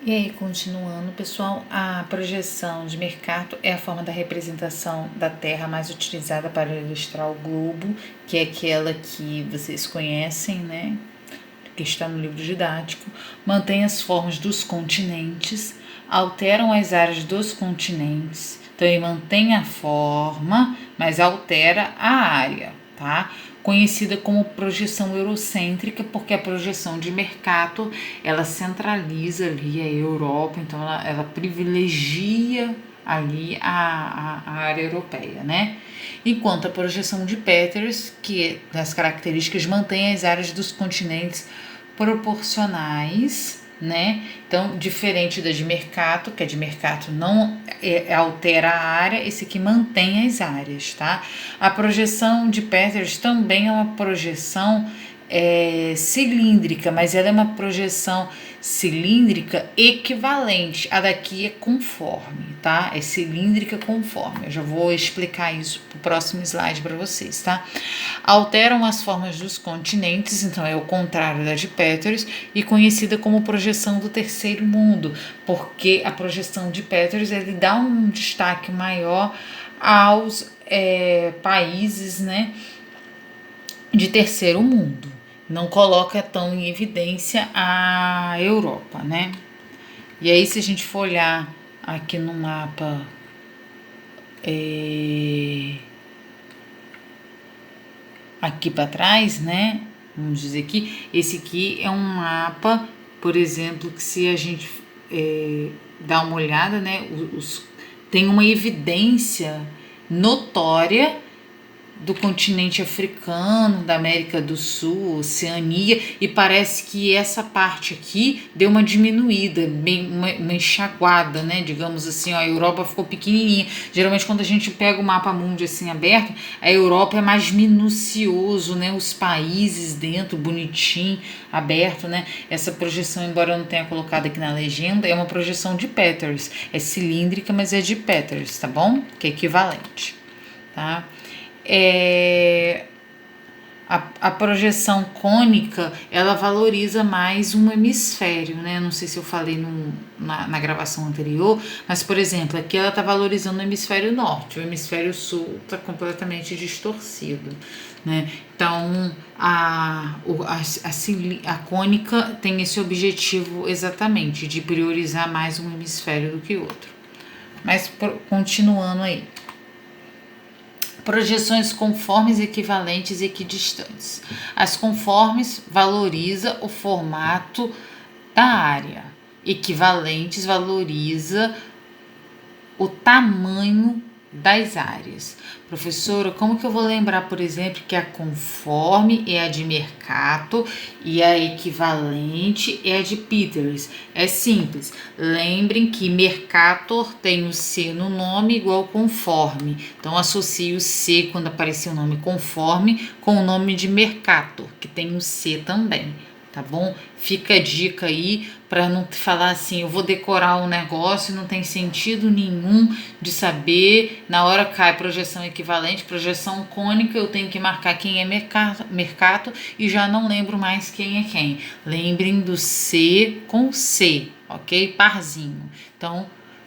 E aí, continuando, pessoal, a projeção de Mercator é a forma da representação da Terra mais utilizada para ilustrar o globo, que é aquela que vocês conhecem, né? Que está no livro didático. Mantém as formas dos continentes, alteram as áreas dos continentes. Então, ele mantém a forma, mas altera a área, tá? Conhecida como projeção eurocêntrica, porque a projeção de Mercator, ela centraliza ali a Europa, então ela privilegia ali a área europeia, né? Enquanto a projeção de Peters, que das características mantém as áreas dos continentes proporcionais, né? Então, diferente da de Mercator, que a de Mercator não altera a área, esse aqui mantém as áreas, tá? A projeção de Peters também é uma projeção cilíndrica, mas ela é uma projeção cilíndrica equivalente. A daqui é conforme, tá? É cilíndrica conforme. Eu já vou explicar isso pro próximo slide para vocês, tá? Alteram as formas dos continentes, então é o contrário da de Peters, e conhecida como projeção do terceiro mundo, porque a projeção de Peters ele dá um destaque maior aos países, né, de terceiro mundo. Não coloca tão em evidência a Europa, né? E aí, se a gente for olhar aqui no mapa aqui para trás, né? Vamos dizer aqui, esse aqui é um mapa, por exemplo, que se a gente dá uma olhada, né? Tem uma evidência notória do continente africano, da América do Sul, Oceania, e parece que essa parte aqui deu uma diminuída, bem, uma enxaguada, né? Digamos assim, ó, a Europa ficou pequenininha. Geralmente quando a gente pega o mapa mundi assim aberto, a Europa é mais minucioso, né? Os países dentro, bonitinho, aberto, né? Essa projeção, embora eu não tenha colocado aqui na legenda, é uma projeção de Peters. É cilíndrica, mas é de Peters, tá bom? Que é equivalente, tá? A projeção cônica, ela valoriza mais um hemisfério, né? Não sei se eu falei na gravação anterior, mas, por exemplo, aqui ela está valorizando o hemisfério norte, o hemisfério sul está completamente distorcido, né? Então, a cônica tem esse objetivo exatamente, de priorizar mais um hemisfério do que outro. Mas, continuando aí. Projeções conformes, equivalentes e equidistantes. As conformes valoriza o formato da área. Equivalentes valoriza o tamanho das áreas. Professora, como que eu vou lembrar, por exemplo, que a conforme é a de Mercator e a equivalente é a de Peters? É simples. Lembrem que Mercator tem o C no nome igual conforme. Então, associe o C, quando aparecer o nome conforme, com o nome de Mercator, que tem o C também. Tá bom? Fica a dica aí para não falar assim, eu vou decorar um negócio e não tem sentido nenhum de saber. Na hora cai projeção equivalente, projeção cônica, eu tenho que marcar quem é Mercator e já não lembro mais quem é quem. Lembrem do C com C, ok? Parzinho. Então,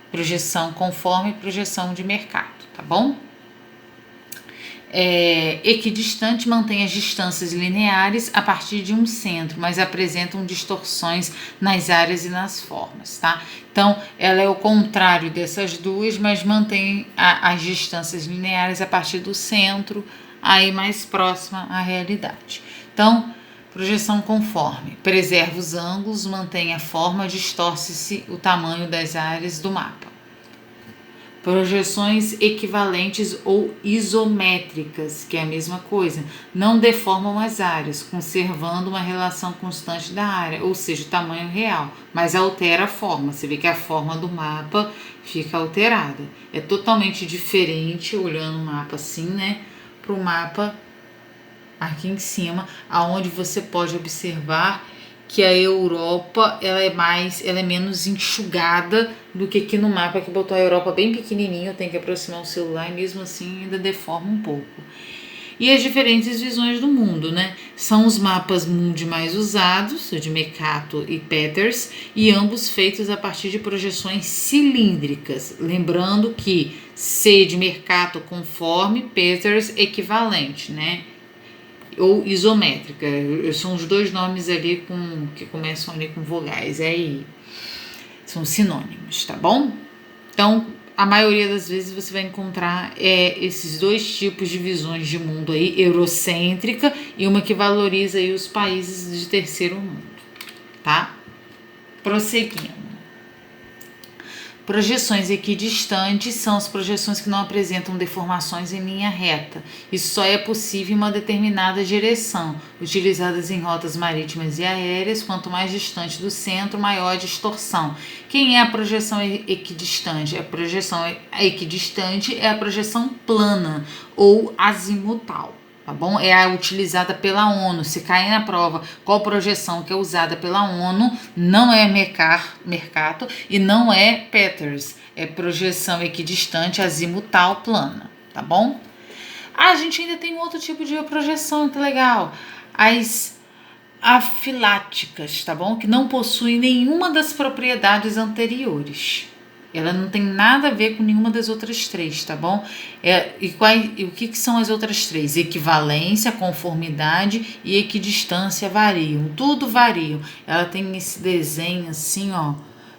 projeção conforme projeção de Mercator, tá bom? Equidistante mantém as distâncias lineares a partir de um centro, mas apresentam distorções nas áreas e nas formas, tá? Então, ela é o contrário dessas duas, mas mantém as distâncias lineares a partir do centro, aí mais próxima à realidade. Então, projeção conforme. Preserva os ângulos, mantém a forma, distorce-se o tamanho das áreas do mapa. Projeções equivalentes ou isométricas, que é a mesma coisa, não deformam as áreas, conservando uma relação constante da área, ou seja, o tamanho real, mas altera a forma. Você vê que a forma do mapa fica alterada. É totalmente diferente, olhando o mapa assim, né, para o mapa aqui em cima, aonde você pode observar que a Europa ela é menos enxugada do que aqui no mapa, que botou a Europa bem pequenininho. Eu tenho que aproximar o celular e mesmo assim ainda deforma um pouco. e as diferentes visões do mundo, né? São os mapas mundi mais usados, o de Mercator e Peters, e ambos feitos a partir de projeções cilíndricas. Lembrando que C de Mercator conforme, Peters equivalente, né? Ou isométrica. São os dois nomes ali que começam ali com vogais. Aí são sinônimos, tá bom? Então, a maioria das vezes você vai encontrar esses dois tipos de visões de mundo aí, eurocêntrica e uma que valoriza aí os países de terceiro mundo, tá? Prosseguindo. Projeções equidistantes são as projeções que não apresentam deformações em linha reta. Isso só é possível em uma determinada direção, utilizadas em rotas marítimas e aéreas. Quanto mais distante do centro, maior a distorção. Quem é a projeção equidistante? A projeção equidistante é a projeção plana ou azimutal. Tá bom? É a utilizada pela ONU. Se cair na prova qual projeção que é usada pela ONU, não é Mercator e não é Peters. É projeção equidistante, azimutal, plana. Tá bom? A gente ainda tem outro tipo de projeção que legal. As afiláticas, tá bom? Que não possuem nenhuma das propriedades anteriores. Ela não tem nada a ver com nenhuma das outras três, tá bom? E o que são as outras três? Equivalência, conformidade e equidistância variam. Tudo variam. Ela tem esse desenho assim, ó,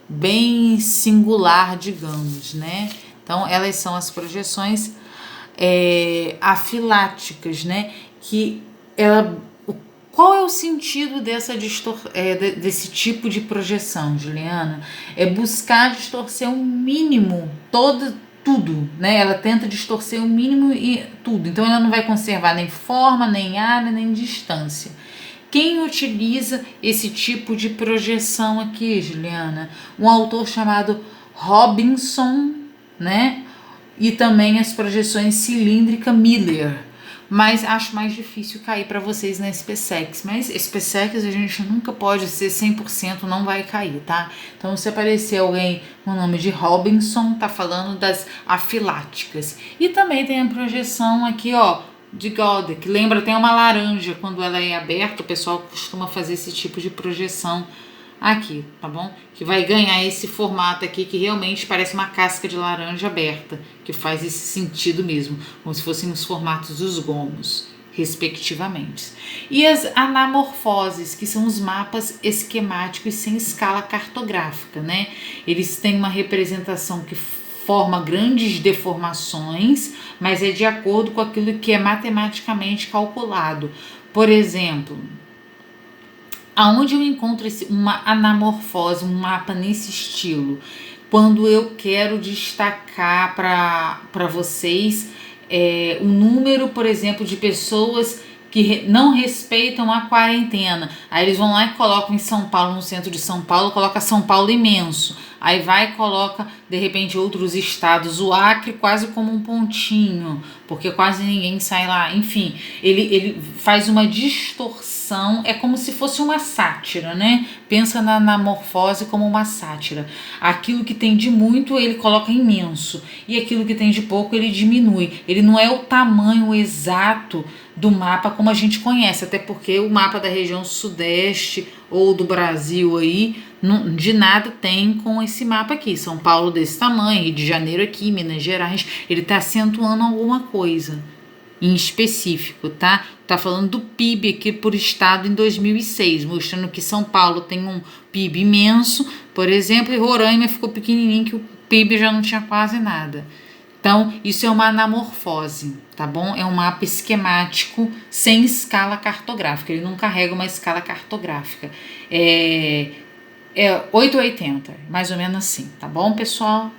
bem singular, digamos, né? Então, elas são as projeções afiláticas, né? Que ela... Qual é o sentido desse tipo de projeção, Juliana? É buscar distorcer o mínimo, tudo, né? Ela tenta distorcer o mínimo e tudo. Então, ela não vai conservar nem forma, nem área, nem distância. Quem utiliza esse tipo de projeção aqui, Juliana? Um autor chamado Robinson, né? E também as projeções cilíndrica Miller. Mas acho mais difícil cair para vocês na SpaceX. Mas SpaceX a gente nunca pode ser 100%, não vai cair, tá? Então, se aparecer alguém com o nome de Robinson, tá falando das afiláticas. E também tem a projeção aqui, ó, de Goddard, que lembra, tem uma laranja. Quando ela é aberta, o pessoal costuma fazer esse tipo de projeção aqui, tá bom? Que vai ganhar esse formato aqui que realmente parece uma casca de laranja aberta, que faz esse sentido mesmo, como se fossem os formatos dos gomos, respectivamente. E as anamorfoses, que são os mapas esquemáticos sem escala cartográfica, né? Eles têm uma representação que forma grandes deformações, mas é de acordo com aquilo que é matematicamente calculado. Por exemplo, aonde eu encontro uma anamorfose, um mapa nesse estilo? Quando eu quero destacar para vocês o número, por exemplo, de pessoas que não respeitam a quarentena. Aí eles vão lá e colocam em São Paulo, no centro de São Paulo, coloca São Paulo imenso. Aí vai e coloca, de repente, outros estados, o Acre quase como um pontinho, porque quase ninguém sai lá. Enfim, ele faz uma distorção, é como se fosse uma sátira, né? Pensa na anamorfose como uma sátira. Aquilo que tem de muito, ele coloca imenso, e aquilo que tem de pouco, ele diminui. Ele não é o tamanho exato do mapa como a gente conhece, até porque o mapa da região sudeste ou do Brasil aí, de nada tem com esse mapa aqui. São Paulo desse tamanho, Rio de Janeiro aqui, Minas Gerais, ele está acentuando alguma coisa em específico, tá? Tá falando do PIB aqui por estado em 2006, mostrando que São Paulo tem um PIB imenso, por exemplo, e Roraima ficou pequenininho, que o PIB já não tinha quase nada. Então, isso é uma anamorfose, tá bom? É um mapa esquemático sem escala cartográfica. Ele não carrega uma escala cartográfica. É 880, mais ou menos assim, tá bom, pessoal?